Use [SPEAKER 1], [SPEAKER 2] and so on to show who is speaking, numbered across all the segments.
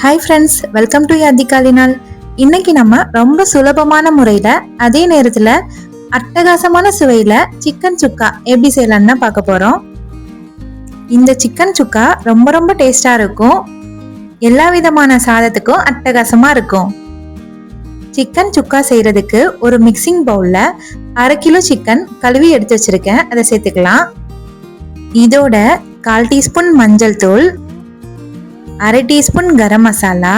[SPEAKER 1] Hi friends, welcome to யாதிகாலினால். இன்னைக்கு நம்ம ரொம்ப சுலபமான முறையில் அதே நேரத்தில் அட்டகாசமான சுவையில் சிக்கன் சுக்கா எப்படி செய்யலான்னு தான் பார்க்க போகிறோம். இந்த சிக்கன் சுக்கா ரொம்ப ரொம்ப டேஸ்டாக இருக்கும். எல்லா விதமான சாதத்துக்கும் அட்டகாசமாக இருக்கும். சிக்கன் சுக்கா செய்கிறதுக்கு ஒரு மிக்சிங் பவுலில் 1/2 கிலோ சிக்கன் கழுவி எடுத்து வச்சுருக்கேன். அதை சேர்த்துக்கலாம். இதோட 1/4 டீஸ்பூன் மஞ்சள் தூள், 1/2 டீஸ்பூன் கரம் மசாலா,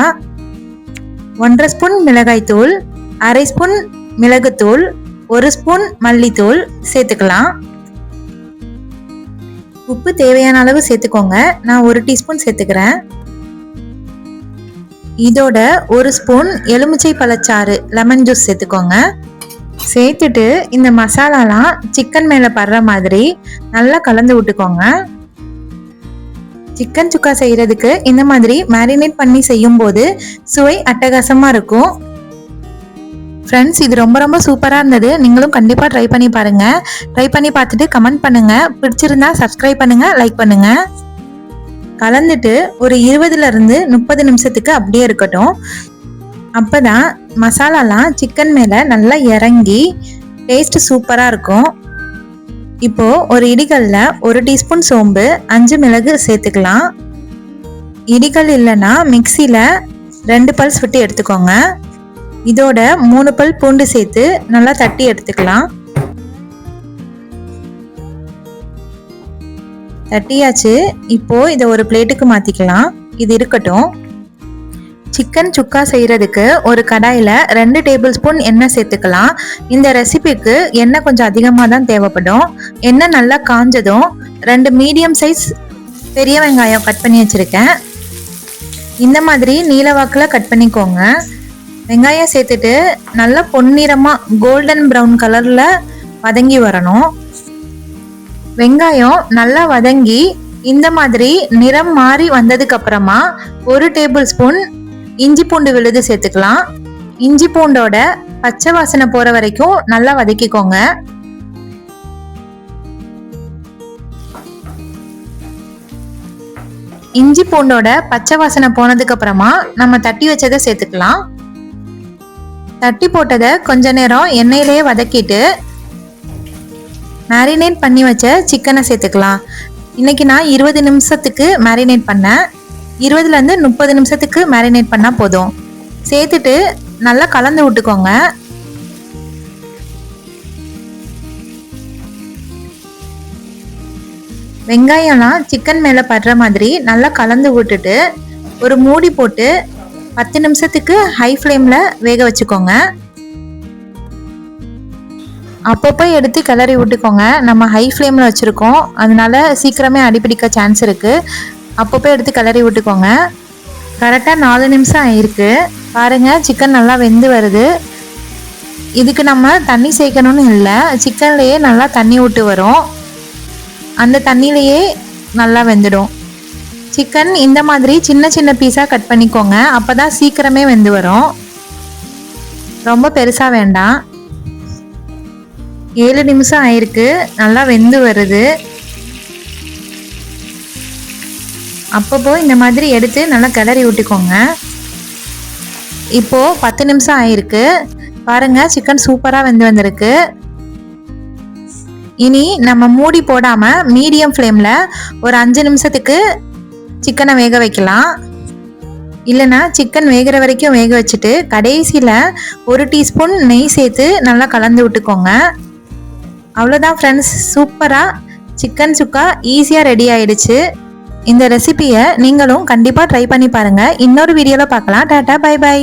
[SPEAKER 1] 1/2 ஸ்பூன் மிளகாய் தூள், 1/2 ஸ்பூன் மிளகுத்தூள், 1 ஸ்பூன் மல்லித்தூள் சேர்த்துக்கலாம். உப்பு தேவையான அளவு சேர்த்துக்கோங்க. நான் 1 டீஸ்பூன் சேர்த்துக்கிறேன். இதோட 1 ஸ்பூன் எலுமிச்சை பழச்சாறு லெமன் ஜூஸ் சேர்த்துக்கோங்க. சேர்த்துட்டு இந்த மசாலாலாம் சிக்கன் மேலே படுற மாதிரி நல்லா கலந்து விட்டுக்கோங்க. சிக்கன் சுக்கா செய்யறதுக்கு இந்த மாதிரி மேரினேட் பண்ணி செய்யும் போது சுவை அட்டகாசமா இருக்கும். ஃப்ரெண்ட்ஸ், இது ரொம்ப ரொம்ப சூப்பராக இருந்தது. நீங்களும் கண்டிப்பாக ட்ரை பண்ணி பாருங்க. ட்ரை பண்ணி பார்த்துட்டு கமெண்ட் பண்ணுங்க. பிடிச்சிருந்தா சப்ஸ்கிரைப் பண்ணுங்க, லைக் பண்ணுங்க. கலந்துட்டு ஒரு 20லிருந்து 30 நிமிஷத்துக்கு அப்படியே இருக்கட்டும். அப்பதான் மசாலாலாம் சிக்கன் மேலே நல்லா இறங்கி டேஸ்ட் சூப்பராக இருக்கும். இப்போ ஒரு இடிகல்ல 1 டீஸ்பூன் சோம்பு, 5 மிளகு சேர்த்துக்கலாம். இடிகல் இல்லைன்னா மிக்சியில 2 பல்ஸ் விட்டு எடுத்துக்கோங்க. இதோட 3 பல் பூண்டு சேர்த்து நல்லா தட்டி எடுத்துக்கலாம். தட்டியாச்சு. இப்போ இதை ஒரு பிளேட்டுக்கு மாத்திக்கலாம். இது இருக்கட்டும். சிக்கன் சுக்கா செய்யறதுக்கு ஒரு கடாயில் 2 டேபிள் ஸ்பூன் எண்ணெய் சேர்த்துக்கலாம். இந்த ரெசிபிக்கு எண்ணெய் கொஞ்சம் அதிகமாக தான் தேவைப்படும். எண்ணெய் நல்லா காஞ்சதும் 2 மீடியம் சைஸ் பெரிய வெங்காயம் கட் பண்ணி வச்சுருக்கேன். இந்த மாதிரி நீளவாக்கில் கட் பண்ணிக்கோங்க. வெங்காயம் சேர்த்துட்டு நல்லா பொன்னிறமாக கோல்டன் ப்ரௌன் கலரில் வதங்கி வரணும். வெங்காயம் நல்லா வதங்கி இந்த மாதிரி நிறம் மாறி வந்ததுக்கு அப்புறமா 1 டேபிள் ஸ்பூன் இஞ்சி பூண்டு விழுது சேர்த்துக்கலாம். இஞ்சி பூண்டோட பச்சை வாசனை போற வரைக்கும் நல்லா வதக்கிக்கோங்க. இஞ்சி பூண்டோட பச்சை வாசனை போனதுக்கு அப்புறமா நம்ம தட்டி வச்சதை சேர்த்துக்கலாம். தட்டி போட்டதை கொஞ்ச நேரம் எண்ணெயிலேயே வதக்கிட்டு மேரினேட் பண்ணி வச்ச சிக்கனை சேர்த்துக்கலாம். இன்னைக்கு நான் 20 நிமிஷத்துக்கு மேரினேட் பண்ணேன். 20லிருந்து 30 நிமிஷத்துக்கு மேரினேட் பண்ணால் போதும். சேர்த்துட்டு நல்லா கலந்து விட்டுக்கோங்க. வெங்காயம்லாம் சிக்கன் மேலே படுற மாதிரி நல்லா கலந்து விட்டுட்டு ஒரு மூடி போட்டு 10 நிமிஷத்துக்கு ஹை ஃப்ளேமில் வேக வச்சுக்கோங்க. அப்பப்போ எடுத்து கிளறி விட்டுக்கோங்க. நம்ம ஹை ஃப்ளேமில் வச்சுருக்கோம், அதனால சீக்கிரமே அடிப்பிடிக்க சான்ஸ் இருக்குது. அப்பப்போ எடுத்து கிளறி விட்டுக்கோங்க. கரெக்டாக 4 நிமிஷம் ஆயிருக்கு. பாருங்கள், சிக்கன் நல்லா வெந்து வருது. இதுக்கு நம்ம தண்ணி சேர்க்கணும்னு இல்லை, சிக்கன்லேயே நல்லா தண்ணி விட்டு வரும். அந்த தண்ணியிலையே நல்லா வெந்துடும். சிக்கன் இந்த மாதிரி சின்ன சின்ன பீஸாக கட் பண்ணிக்கோங்க. அப்போ தான் சீக்கிரமே வெந்து வரும். ரொம்ப பெருசாக வேண்டாம். 7 நிமிஷம் ஆயிருக்கு. நல்லா வெந்து வருது. அப்பப்போ இந்த மாதிரி எடுத்து நல்லா கிளறி விட்டுக்கோங்க. இப்போ 10 நிமிஷம் ஆயிருக்கு. பாருங்க, சிக்கன் சூப்பராக வெந்து வந்திருக்கு. இனி நம்ம மூடி போடாம மீடியம் ஃப்ளேம்ல ஒரு 5 நிமிஷத்துக்கு சிக்கனை வேக வைக்கலாம். இல்லைன்னா சிக்கன் வேகிற வரைக்கும் வேக வச்சுட்டு கடைசியில் 1 டீஸ்பூன் நெய் சேர்த்து நல்லா கலந்து விட்டுக்கோங்க. அவ்வளோதான் ஃப்ரெண்ட்ஸ், சூப்பராக சிக்கன் சுக்கா ஈஸியாக ரெடி ஆயிடுச்சு. இந்த ரெசிபியை நீங்களும் கண்டிப்பாக ட்ரை பண்ணி பாருங்கள். இன்னொரு வீடியோவில் பார்க்கலாம். Tata, bye by.